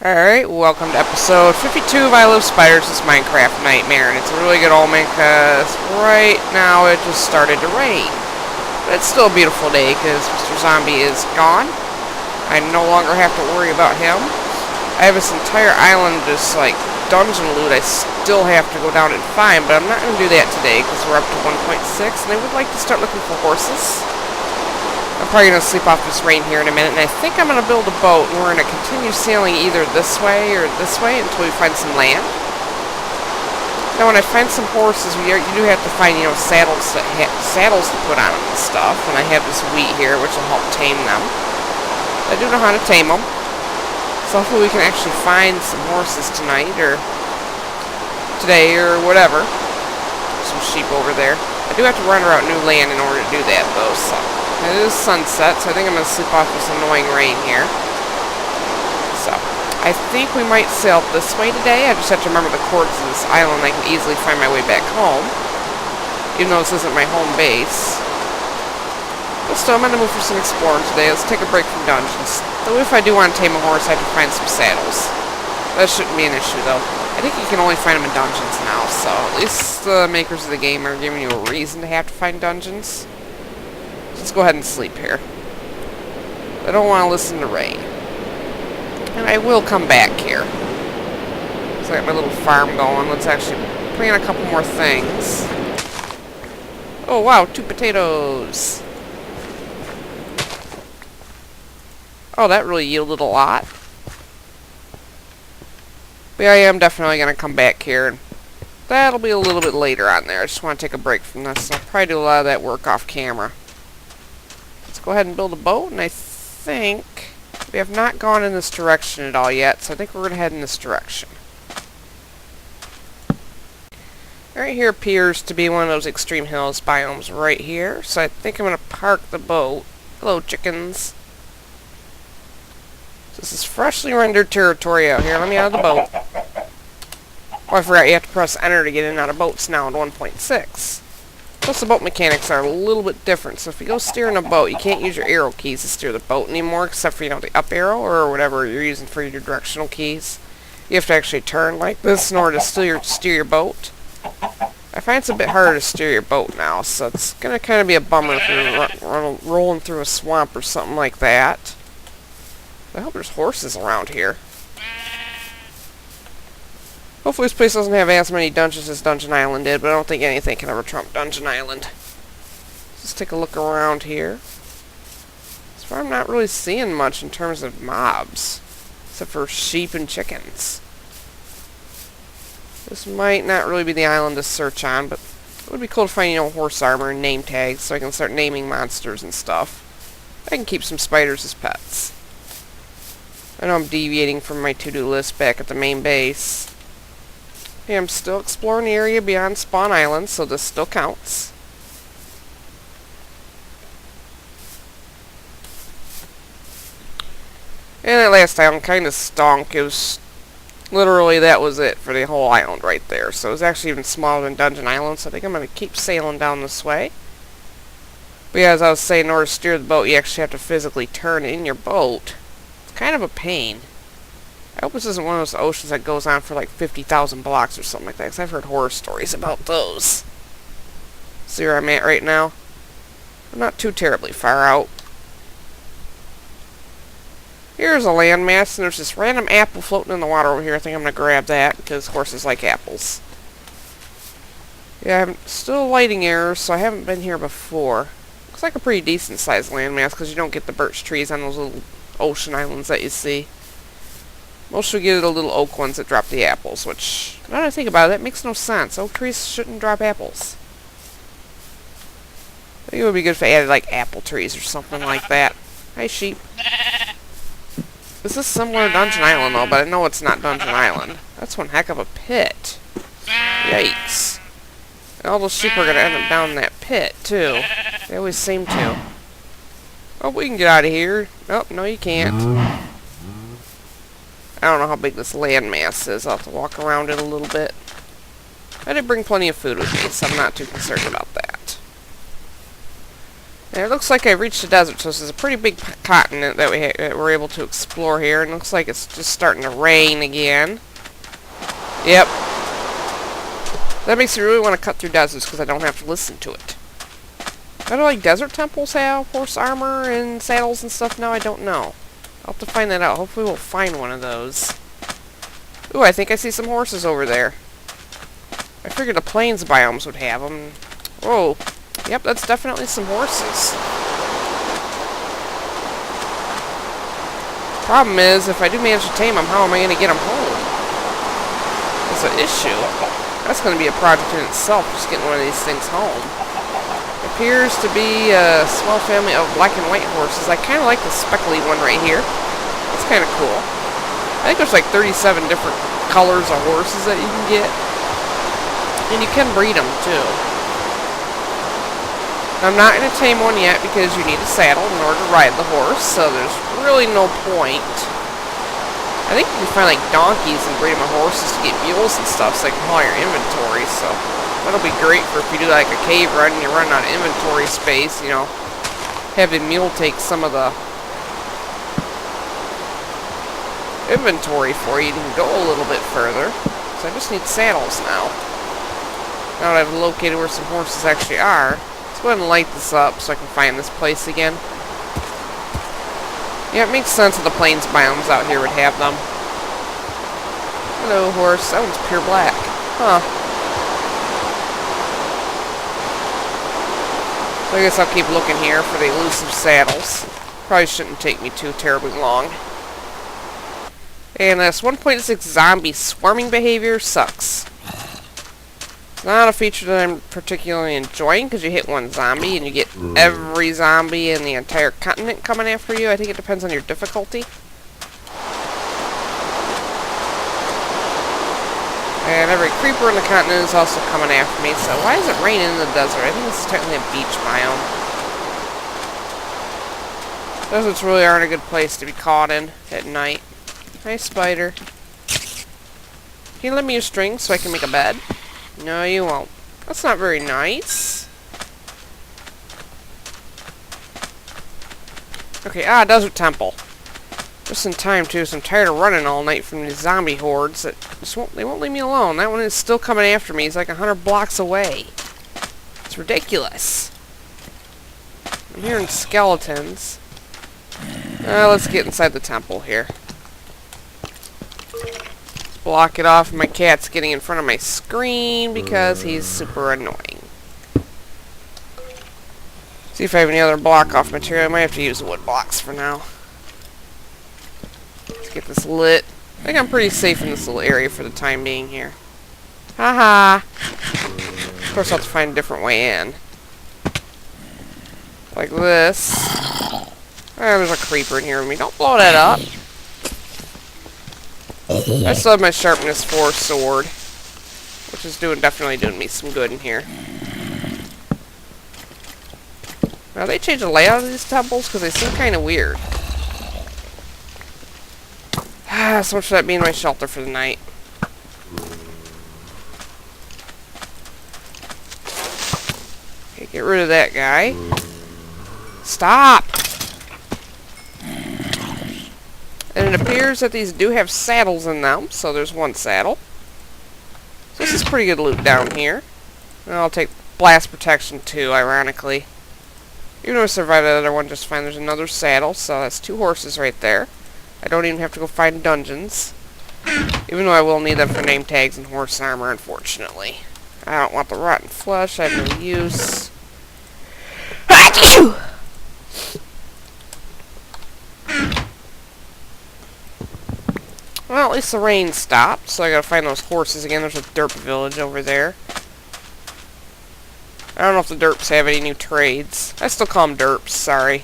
Alright, welcome to episode 52 of iluvspidrs, this Minecraft Nightmare, and it's a really good omen because right now it just started to rain. But it's still a beautiful day because Mr. Zombie is gone. I no longer have to worry about him. I have this entire island just like dungeon loot I still have to go down and find, but I'm not going to do that today because we're up to 1.6 and I would like to start looking for horses. I'm probably going to sleep off this rain here in a minute, and I think I'm going to build a boat, and we're going to continue sailing either this way or this way until we find some land. Now, when I find some horses, you do have to find, saddles to put on them and stuff, and I have this wheat here, which will help tame them. I do know how to tame them, so hopefully we can actually find some horses tonight, or today, or whatever. Some sheep over there. I do have to run out new land in order to do that, though, so... It is sunset, so I think I'm going to sleep off this annoying rain here. So, I think we might sail this way today. I just have to remember the coordinates of this island. I can easily find my way back home. Even though this isn't my home base. But still, I'm going to move for some exploring today. Let's take a break from dungeons. Though if I do want to tame a horse, I have to find some saddles. That shouldn't be an issue, though. I think you can only find them in dungeons now, so at least the makers of the game are giving you a reason to have to find dungeons. Let's go ahead and sleep here. I don't want to listen to rain. And I will come back here. So I got my little farm going. Let's actually plant a couple more things. Oh wow, 2 potatoes. Oh, that really yielded a lot. But yeah, I am definitely going to come back here. And that'll be a little bit later on there. I just want to take a break from this. I'll probably do a lot of that work off camera. Let's go ahead and build a boat, and I think we have not gone in this direction at all yet, so I think we're going to head in this direction. Right here appears to be one of those extreme hills biomes right here, so I think I'm going to park the boat. Hello, chickens. This is freshly rendered territory out here. Let me out of the boat. Oh, I forgot you have to press enter to get in and out of boats now at 1.6. Plus, the boat mechanics are a little bit different. So if you go steering a boat, you can't use your arrow keys to steer the boat anymore, except for, the up arrow or whatever you're using for your directional keys. You have to actually turn like this in order to steer your boat. I find it's a bit harder to steer your boat now, so it's going to kind of be a bummer if you're rolling through a swamp or something like that. I hope there's horses around here. Hopefully this place doesn't have as many dungeons as Dungeon Island did, but I don't think anything can ever trump Dungeon Island. Let's take a look around here. So far I'm not really seeing much in terms of mobs, except for sheep and chickens. This might not really be the island to search on, but it would be cool to find, horse armor and name tags so I can start naming monsters and stuff. I can keep some spiders as pets. I know I'm deviating from my to-do list back at the main base. Hey, I'm still exploring the area beyond Spawn Island, so this still counts. And that last island kind of stunk. It was literally, that was it for the whole island right there. So it was actually even smaller than Dungeon Island, so I think I'm going to keep sailing down this way. But yeah, as I was saying, in order to steer the boat, you actually have to physically turn in your boat. It's kind of a pain. I hope this isn't one of those oceans that goes on for like 50,000 blocks or something like that, because I've heard horror stories about those. See where I'm at right now? I'm not too terribly far out. Here's a landmass, and there's this random apple floating in the water over here. I think I'm going to grab that, because horses like apples. Yeah, I'm still lighting errors, so I haven't been here before. Looks like a pretty decent sized landmass, because you don't get the birch trees on those little ocean islands that you see. Mostly get the little oak ones that drop the apples, which, now that I think about it, that makes no sense. Oak trees shouldn't drop apples. I think it would be good if I added, like, apple trees or something like that. Hi, sheep. This is similar to Dungeon Island, though, but I know it's not Dungeon Island. That's one heck of a pit. Yikes. And all those sheep are going to end up down in that pit, too. They always seem to. Oh, we can get out of here. Oh, no, you can't. I don't know how big this landmass is. I'll have to walk around it a little bit. I did bring plenty of food with me, so I'm not too concerned about that. And it looks like I reached the desert, so this is a pretty big continent that we're able to explore here. And it looks like it's just starting to rain again. Yep. That makes me really want to cut through deserts because I don't have to listen to it. How do like desert temples have horse armor and saddles and stuff now? I don't know. I'll have to find that out. Hopefully we'll find one of those. Ooh, I think I see some horses over there. I figured the plains biomes would have them. Whoa. Yep, that's definitely some horses. Problem is, if I do manage to tame them, how am I going to get them home? That's an issue. That's going to be a project in itself, just getting one of these things home. It appears to be a small family of black and white horses. I kind of like the speckly one right here. That's kind of cool. I think there's like 37 different colors of horses that you can get. And you can breed them, too. I'm not going to tame one yet because you need a saddle in order to ride the horse, so there's really no point. I think you can find like donkeys and breed them with horses to get mules and stuff so they can haul your inventory, so that'll be great for if you do like a cave run and you're running out of inventory space, you know, have the mule take some of the inventory for you. You can go a little bit further. So I just need saddles now. Now that I've located where some horses actually are, let's go ahead and light this up so I can find this place again. Yeah, it makes sense that the plains biomes out here would have them. Hello, horse. That one's pure black. Huh. So I guess I'll keep looking here for the elusive saddles. Probably shouldn't take me too terribly long. And this 1.6 zombie swarming behavior sucks. Not a feature that I'm particularly enjoying, because you hit one zombie and you get every zombie in the entire continent coming after you. I think it depends on your difficulty. And every creeper in the continent is also coming after me, so why is it raining in the desert? I think this is technically a beach biome. Deserts really aren't a good place to be caught in at night. Hi, spider. Can you lend me your string so I can make a bed? No, you won't. That's not very nice. Okay, desert temple. Just in time, too, so I'm tired of running all night from these zombie hordes that they won't leave me alone. That one is still coming after me. He's like 100 blocks away. It's ridiculous. I'm hearing skeletons. Let's get inside the temple here. Block it off. My cat's getting in front of my screen because he's super annoying. See if I have any other block off material. I might have to use wood blocks for now. Let's get this lit. I think I'm pretty safe in this little area for the time being here. Haha. Of course I'll have to find a different way in. Like this. Oh, there's a creeper in here with me. Don't blow that up. I still have my sharpness 4 sword, which is definitely doing me some good in here. Now they changed the layout of these temples because they seem kind of weird. So much for that being my shelter for the night. Okay, get rid of that guy. Stop! And it appears that these do have saddles in them, so there's one saddle. So this is pretty good loot down here. And I'll take blast protection too, ironically. Even though I survived that other one just fine, there's another saddle, so that's 2 horses right there. I don't even have to go find dungeons. Even though I will need them for name tags and horse armor, unfortunately. I don't want the rotten flesh, I have no use. Achoo! Well, at least the rain stopped, so I gotta find those horses again. There's a derp village over there. I don't know if the derps have any new trades. I still call them derps, sorry.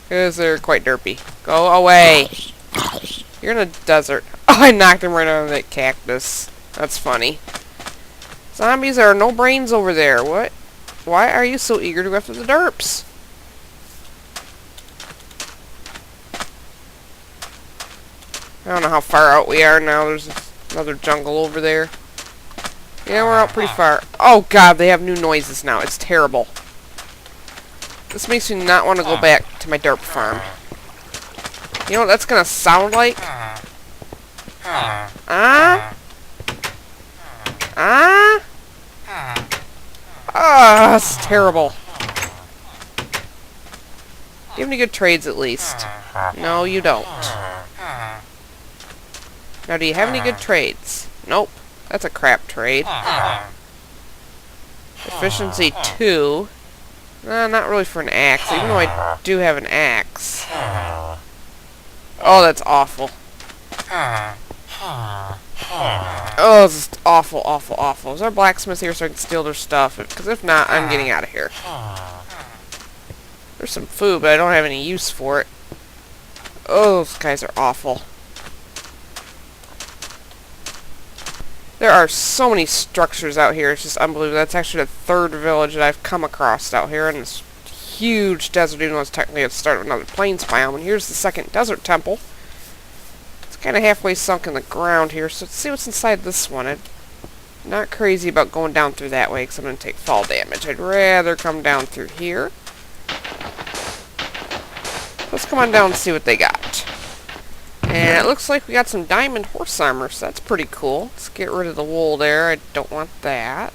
Because they're quite derpy. Go away! You're in a desert. Oh, I knocked him right out of that cactus. That's funny. Zombies, there are no brains over there. What? Why are you so eager to go after the derps? I don't know how far out we are now. There's another jungle over there. Yeah, we're out pretty far. Oh god, they have new noises now. It's terrible. This makes me not want to go back to my derp farm. You know what that's gonna sound like? That's terrible. Do you have any good trades at least? No, you don't. Now, do you have any good trades? Nope. That's a crap trade. Efficiency 2. Not really for an axe, even though I do have an axe. Oh, that's awful. Oh, this is awful, awful, awful. Is there a blacksmith here so I can steal their stuff? Because if not, I'm getting out of here. There's some food, but I don't have any use for it. Oh, those guys are awful. There are so many structures out here. It's just unbelievable. That's actually the third village that I've come across out here in this huge desert, even though it's technically at the start of another plains biome. And here's the second desert temple. It's kind of halfway sunk in the ground here, so let's see what's inside this one. I'm not crazy about going down through that way because I'm going to take fall damage. I'd rather come down through here. Let's come on down and see what they got. And it looks like we got some diamond horse armor, so that's pretty cool. Let's get rid of the wool there. I don't want that.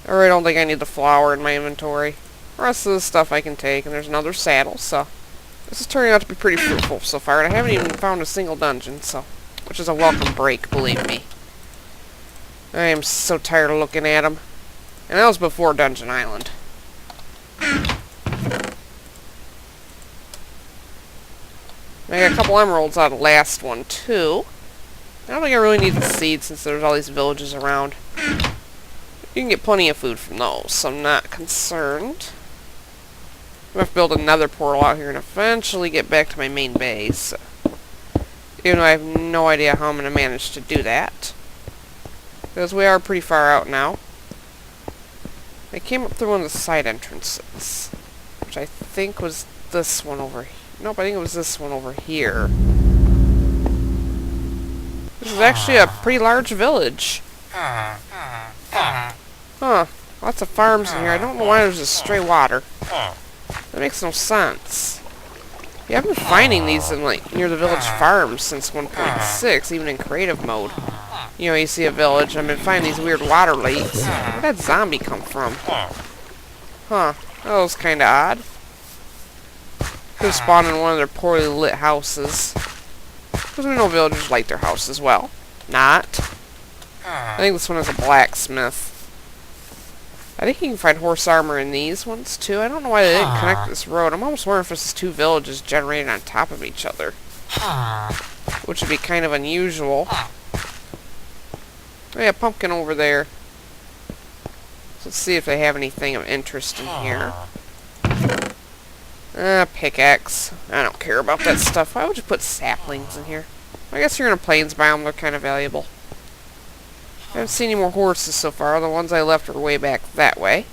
Or I don't think I need the flour in my inventory. The rest of the stuff I can take, and there's another saddle, so this is turning out to be pretty fruitful so far, and I haven't even found a single dungeon, so which is a welcome break, believe me. I am so tired of looking at them. And that was before Dungeon Island. I got a couple emeralds out of the last one, too. I don't think I really need the seeds since there's all these villages around. You can get plenty of food from those, so I'm not concerned. I'm going to have to build another portal out here and eventually get back to my main base. Even though I have no idea how I'm going to manage to do that. Because we are pretty far out now. I came up through one of the side entrances, which I think was this one over here. Nope, I think it was this one over here. This is actually a pretty large village. Huh. Lots of farms in here. I don't know why there's just stray water. That makes no sense. Yeah, I've been finding these in, like, near the village farms since 1.6, even in creative mode. You know, you see a village, I've been finding these weird water leaks. Where'd that zombie come from? Huh. That was kinda odd. Could have spawned in one of their poorly lit houses. Because we know villagers like their house as well. Not. I think this one is a blacksmith. I think you can find horse armor in these ones too. I don't know why they didn't connect this road. I'm almost wondering if this is two villages generated on top of each other. Which would be kind of unusual. Oh yeah, pumpkin over there. So let's see if they have anything of interest in here. Pickaxe. I don't care about that stuff. Why would you put saplings in here? I guess you're in a plains biome, they're kind of valuable. I haven't seen any more horses so far. The ones I left are way back that way.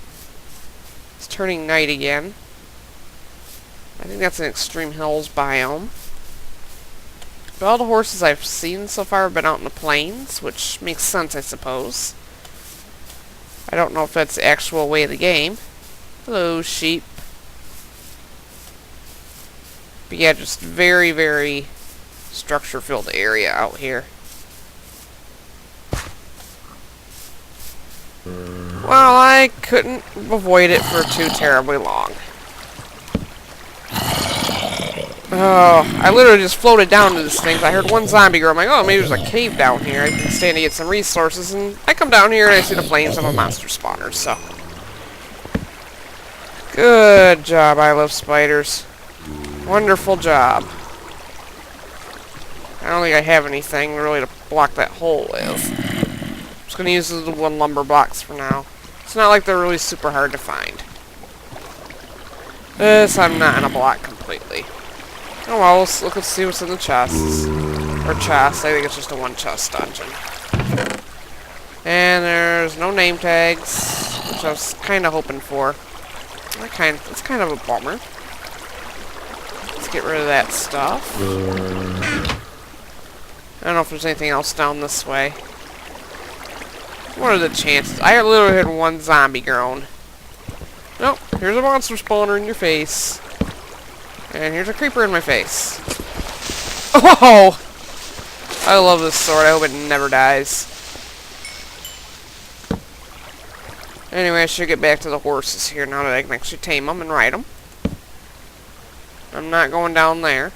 It's turning night again. I think that's an extreme hills biome. But all the horses I've seen so far have been out in the plains, which makes sense, I suppose. I don't know if that's the actual way of the game. Hello, sheep. But yeah, just very, very structure-filled area out here. Well, I couldn't avoid it for too terribly long. Oh, I literally just floated down to this thing. I heard one zombie girl. I'm like, oh, maybe there's a cave down here. I can stand to get some resources. And I come down here and I see the flames of a monster spawner, so. Good job, iluvspidrs. Wonderful job. I don't think I have anything really to block that hole with. I'm just going to use the one lumber box for now. It's not like they're really super hard to find. This I'm not going to block completely. Oh well, let's see what's in the chests. Or chest, I think it's just a one chest dungeon. And there's no name tags, which I was kind of hoping for. It's kind of a bummer. Let's get rid of that stuff. I don't know if there's anything else down this way. What are the chances? I literally heard one zombie groan. Nope. here's a monster spawner in your face. And here's a creeper in my face. Oh! I love this sword. I hope it never dies. Anyway, I should get back to the horses here now that I can actually tame them and ride them. I'm not going down there.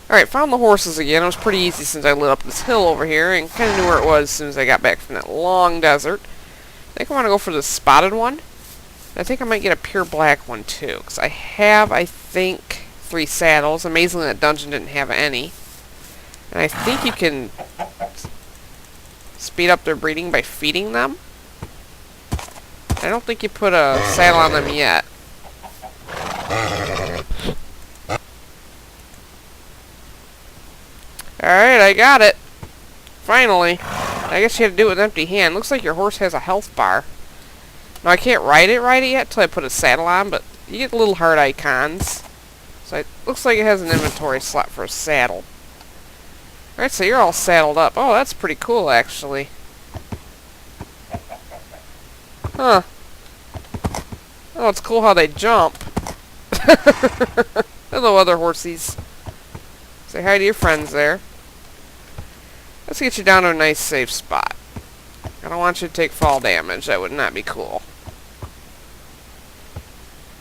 Alright, found the horses again. It was pretty easy since I lit up this hill over here and kind of knew where it was as soon as I got back from that long desert. I think I want to go for the spotted one. I think I might get a pure black one too, because I have, I think, 3 saddles. Amazingly, that dungeon didn't have any. And I think you can speed up their breeding by feeding them. I don't think you put a saddle on them yet. Alright, I got it. Finally. I guess you had to do it with an empty hand. Looks like your horse has a health bar. Now, I can't ride it yet until I put a saddle on, but you get little heart icons. So it looks like it has an inventory slot for a saddle. Alright, so you're all saddled up. Oh, that's pretty cool, actually. Huh. Oh, it's cool how they jump. Hello, other horsies. Say hi to your friends there. Let's get you down to a nice safe spot. I don't want you to take fall damage. That would not be cool.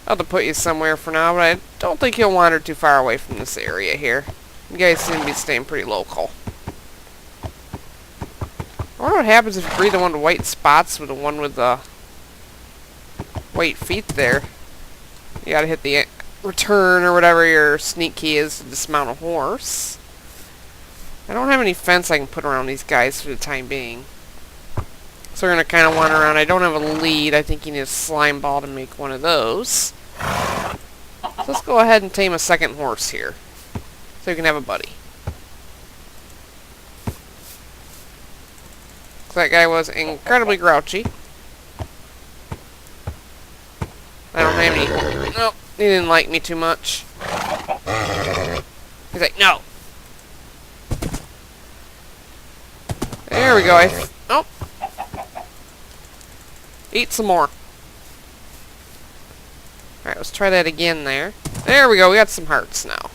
I'll have to put you somewhere for now, but I don't think you'll wander too far away from this area here. You guys seem to be staying pretty local. I wonder what happens if you breed the one with white spots with the one with the white feet there. You gotta hit the return or whatever your sneak key is to dismount a horse. I don't have any fence I can put around these guys for the time being. So we're going to kind of wander around. I don't have a lead. I think you need a slime ball to make one of those. So let's go ahead and tame a second horse here. So you can have a buddy. That guy was incredibly grouchy. I don't have any... Nope, he didn't like me too much. He's like, no! There we go. Oh! Eat some more. Alright, let's try that again there. There we go, we got some hearts now.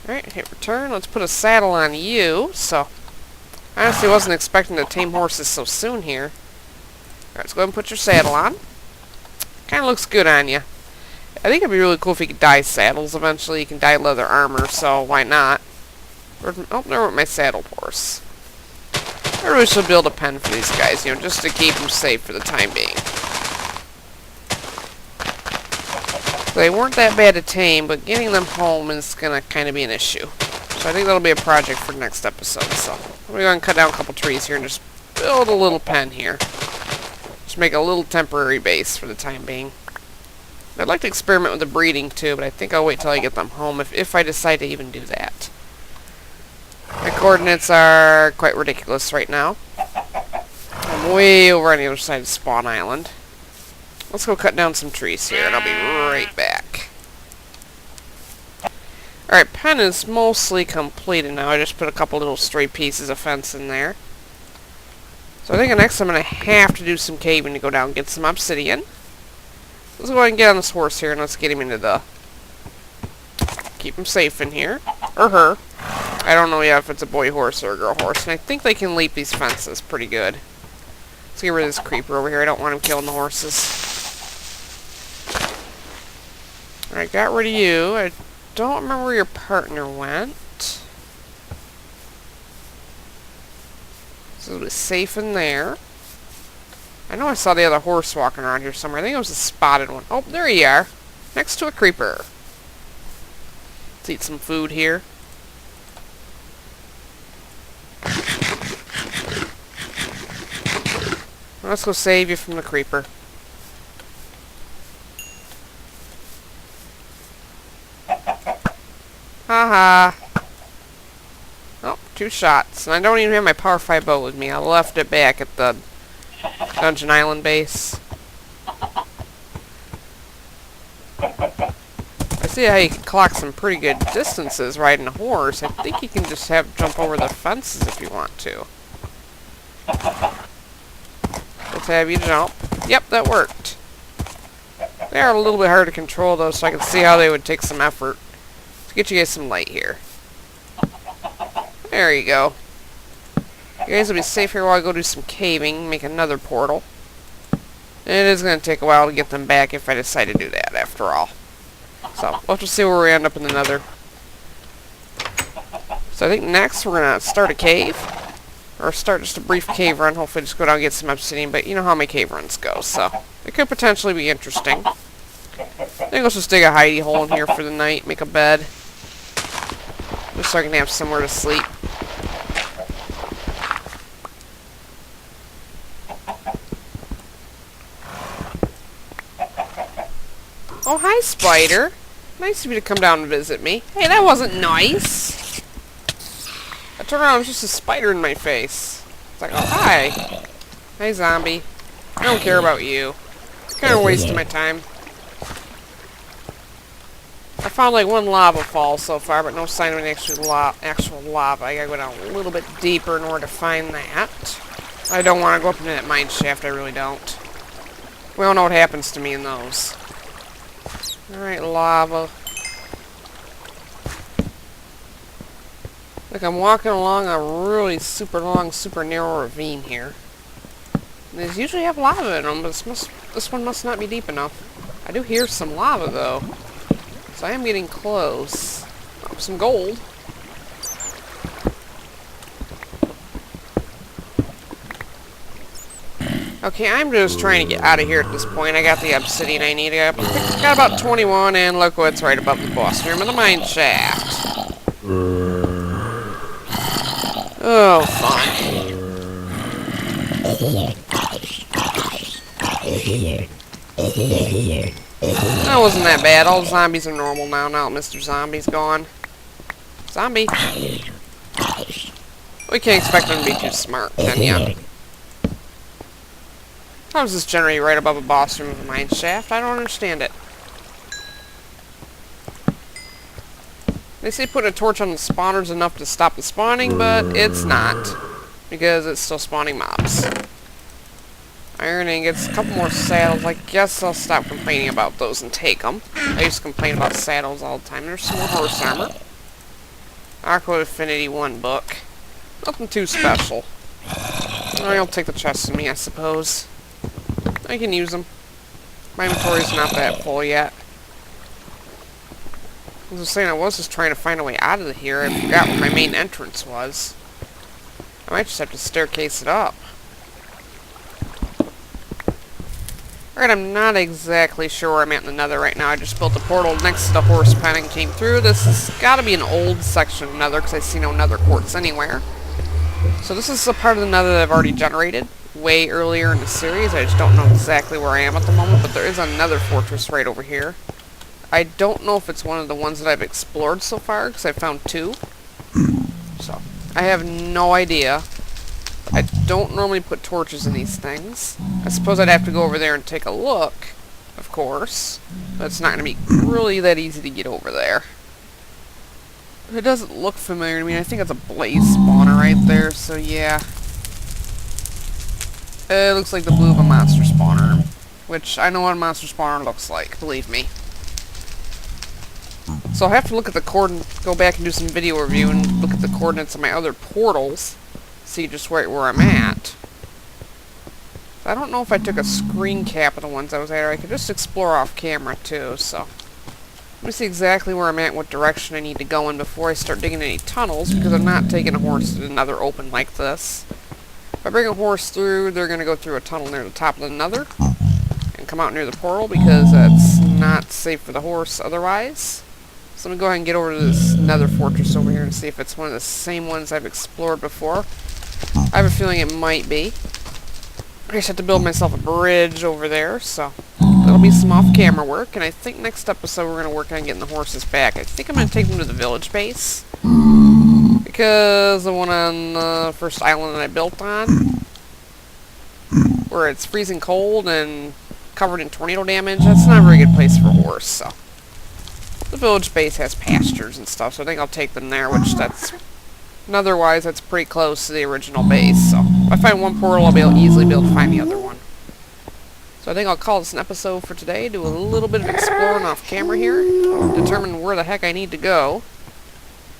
Alright, hit return. Let's put a saddle on you. So, I honestly wasn't expecting to tame horses so soon here. Alright, let's go ahead and put your saddle on. Kinda looks good on you. I think it'd be really cool if you could dye saddles eventually. You can dye leather armor, so why not? Oh, there went my saddle horse. I really should build a pen for these guys, you know, just to keep them safe for the time being. They weren't that bad to tame, but getting them home is going to kind of be an issue. So I think that'll be a project for the next episode. So I'm going to go and cut down a couple trees here and just build a little pen here. Just make a little temporary base for the time being. I'd like to experiment with the breeding too, but I think I'll wait till I get them home if I decide to even do that. My coordinates are quite ridiculous right now. I'm way over on the other side of Spawn Island. Let's go cut down some trees here, and I'll be right back. Alright, pen is mostly completed now. I just put a couple little stray pieces of fence in there. So I think next I'm going to have to do some caving to go down and get some obsidian. Let's go ahead and get on this horse here, and let's get him into the... Keep him safe in here. Or her. I don't know yet if it's a boy horse or a girl horse, and I think they can leap these fences pretty good. Let's get rid of this creeper over here. I don't want him killing the horses. Alright, got rid of you. I don't remember where your partner went. So it was safe in there. I know I saw the other horse walking around here somewhere. I think it was a spotted one. Oh, there you are. Next to a creeper. Let's eat some food here. Let's go save you from the creeper. Haha. Oh, 2 shots. And I don't even have my Power 5 bow with me. I left it back at the Dungeon Island base. I see how you can clock some pretty good distances riding a horse. I think you can just jump over the fences if you want to. Let's have you jump. Yep, that worked. They are a little bit hard to control, though, so I can see how they would take some effort to get you guys some light here. There you go. You guys will be safe here while I go do some caving, make another portal. It is going to take a while to get them back if I decide to do that, after all. So, we'll just see where we end up in the nether. So I think next we're going to start a cave. Or start just a brief cave run. Hopefully just go down and get some obsidian. But you know how my cave runs go, so it could potentially be interesting. I think let's just dig a hidey hole in here for the night. Make a bed. Just so I can have somewhere to sleep. Oh, hi, spider. Nice of you to come down and visit me. Hey, that wasn't nice. I turned around, it was just a spider in my face. It's like, oh, hi. Hey, zombie. I don't care about you. You're kind of wasting my time. I found like one lava fall so far, but no sign of an actual lava. I gotta go down a little bit deeper in order to find that. I don't want to go up into that mine shaft, I really don't. We all know what happens to me in those. Alright, lava. Look, I'm walking along a really super long, super narrow ravine here. These usually have lava in them, but this one must not be deep enough. I do hear some lava, though. So I am getting close. Oh, some gold. Okay, I'm just trying to get out of here at this point. I got the obsidian I need. I got about 21, and look what's right above the boss room of the mine shaft. Oh, fun. That wasn't that bad. All the zombies are normal now. Now Mr. Zombie's gone. Zombie. We can't expect them to be too smart, can ya? How does this generate right above a boss room of a mine shaft? I don't understand it. They say putting a torch on the spawners enough to stop the spawning, but it's not. Because it's still spawning mobs. Iron ingots, a couple more saddles. I guess I'll stop complaining about those and take them. I used to complain about saddles all the time. There's some more horse armor. Aqua Affinity 1 book. Nothing too special. I'll take the chest with me, I suppose. I can use them. My inventory's not that full yet. As I was saying, I was just trying to find a way out of here. I forgot where my main entrance was. I might just have to staircase it up. Alright, I'm not exactly sure where I'm at in the nether right now. I just built a portal next to the horse pen and came through. This has got to be an old section of nether because I see no nether quartz anywhere. So this is a part of the nether that I've already generated way earlier in the series. I just don't know exactly where I am at the moment, but there is another fortress right over here. I don't know if it's one of the ones that I've explored so far, because I found 2. So, I have no idea. I don't normally put torches in these things. I suppose I'd have to go over there and take a look, of course. But it's not going to be really that easy to get over there. It doesn't look familiar to me. I think it's a blaze spawner right there, so yeah. It looks like the blue of a monster spawner, which I know what a monster spawner looks like, believe me. So I'll have to look at the go back and do some video review and look at the coordinates of my other portals, see just where I'm at. I don't know if I took a screen cap of the ones I was at, or I could just explore off camera too, so. Let me see exactly where I'm at, what direction I need to go in before I start digging any tunnels, because I'm not taking a horse to another open like this. If I bring a horse through, they're going to go through a tunnel near the top of the nether, and come out near the portal, because that's not safe for the horse otherwise. So I'm going to go ahead and get over to this nether fortress over here and see if it's one of the same ones I've explored before. I have a feeling it might be. I just have to build myself a bridge over there, so that'll be some off-camera work, and I think next episode we're going to work on getting the horses back. I think I'm going to take them to the village base, because the one on the first island that I built on, where it's freezing cold and covered in tornado damage, that's not a very good place for a horse, so. The village base has pastures and stuff, so I think I'll take them there, which that's... And otherwise, that's pretty close to the original base, so if I find one portal, I'll easily be able to find the other one. So I think I'll call this an episode for today. Do a little bit of exploring off camera here. Determine where the heck I need to go.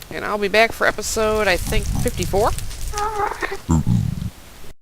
And I'll be back for episode, I think, 54.